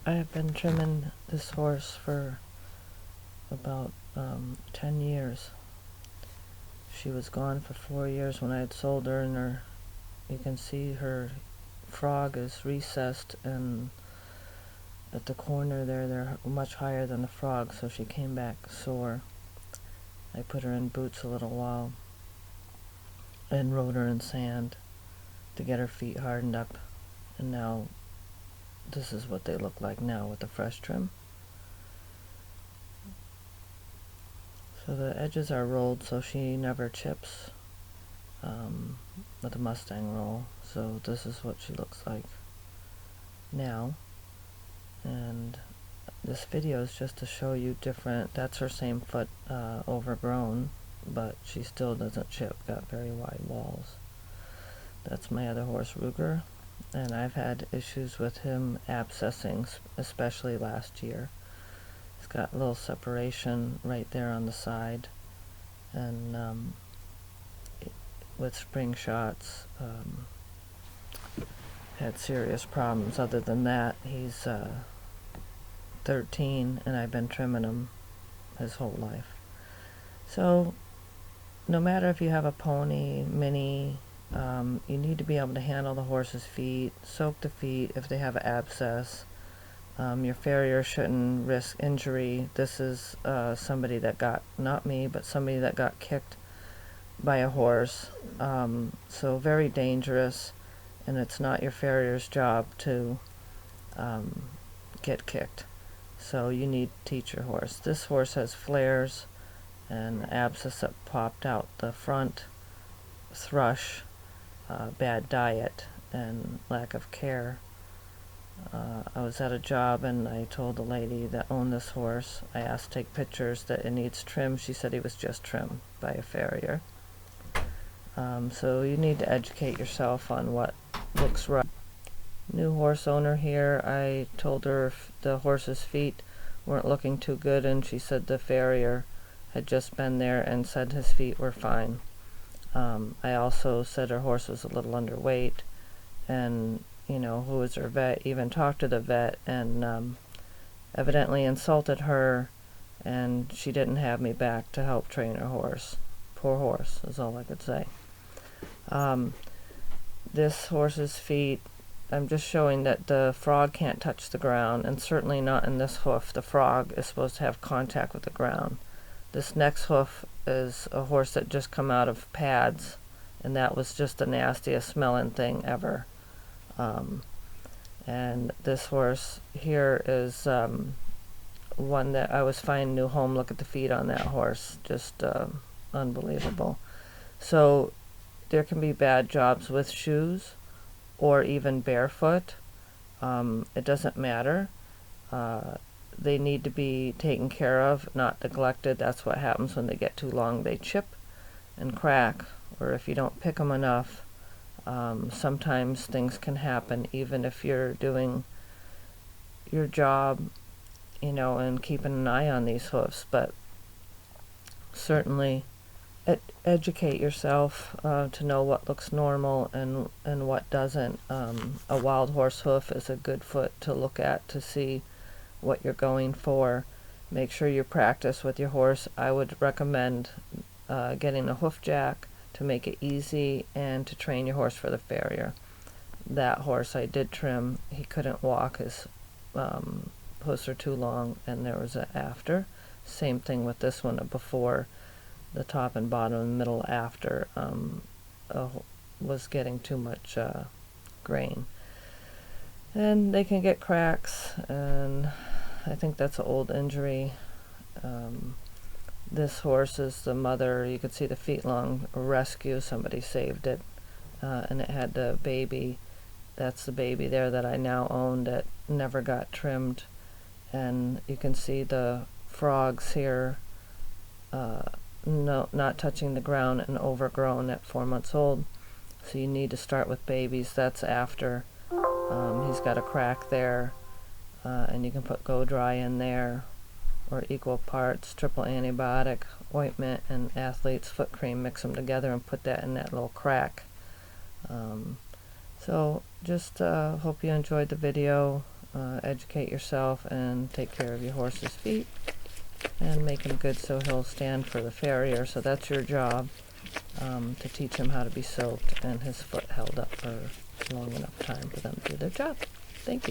I have been trimming this horse for about 10 years. She was gone for 4 years when I had sold her, and you can see her frog is recessed, and at the corner there, they're much higher than the frog, so she came back sore. I put her in boots a little while and rode her in sand to get her feet hardened up, and now this is what they look like now with the fresh trim. So the edges are rolled so she never chips with a Mustang roll. So this is what she looks like now. And this video is just to show you different. That's her same foot overgrown, but she still doesn't chip, got very wide walls. That's my other horse, Ruger, and I've had issues with him abscessing, especially last year. He's got a little separation right there on the side, and with spring shots, had serious problems. Other than that, he's 13, and I've been trimming him his whole life. So no matter if you have a pony, mini, you need to be able to handle the horse's feet, soak the feet if they have an abscess. Your farrier shouldn't risk injury. This is somebody that got, not me, but somebody that got kicked by a horse. So very dangerous, and it's not your farrier's job to get kicked. So you need to teach your horse. This horse has flares and abscess that popped out the front, thrush, bad diet, and lack of care. I was at a job and I told the lady that owned this horse, I asked to take pictures, that it needs trim. She said he was just trimmed by a farrier. So you need to educate yourself on what looks right. New horse owner here, I told her if the horse's feet weren't looking too good, and she said the farrier had just been there and said his feet were fine. I also said her horse was a little underweight, and who was her vet, even talked to the vet, and evidently insulted her, and she didn't have me back to help train her horse. Poor horse is all I could say. This horse's feet, I'm just showing that the frog can't touch the ground, and certainly not in this hoof. The frog is supposed to have contact with the ground. This next hoof is a horse that just come out of pads, and that was just the nastiest smelling thing ever. And this horse here is one that I was finding a new home. Look at the feet on that horse, just unbelievable. So there can be bad jobs with shoes or even barefoot. It doesn't matter. They need to be taken care of, not neglected. That's what happens when they get too long. They chip and crack, or if you don't pick them enough, sometimes things can happen even if you're doing your job, and keeping an eye on these hoofs. But certainly educate yourself to know what looks normal and what doesn't. A wild horse hoof is a good foot to look at to see what you're going for. Make sure you practice with your horse. I would recommend getting a hoof jack to make it easy and to train your horse for the farrier. That horse I did trim. He couldn't walk. His hoofs are too long, and there was an after. Same thing with this one, before the top and bottom and middle after was getting too much grain. And they can get cracks, and I think that's an old injury. This horse is the mother. You could see the feet long rescue. Somebody saved it, and it had the baby. That's the baby there that I now own that never got trimmed. And you can see the frogs here, not touching the ground and overgrown at 4 months old. So you need to start with babies. That's after. He's got a crack there, and you can put Go Dry in there, or equal parts triple antibiotic ointment and athlete's foot cream. Mix them together and put that in that little crack. So just hope you enjoyed the video, educate yourself and take care of your horse's feet and make him good so he'll stand for the farrier. So that's your job, to teach him how to be soaked and his foot held up for long enough time for them to do their job. Thank you.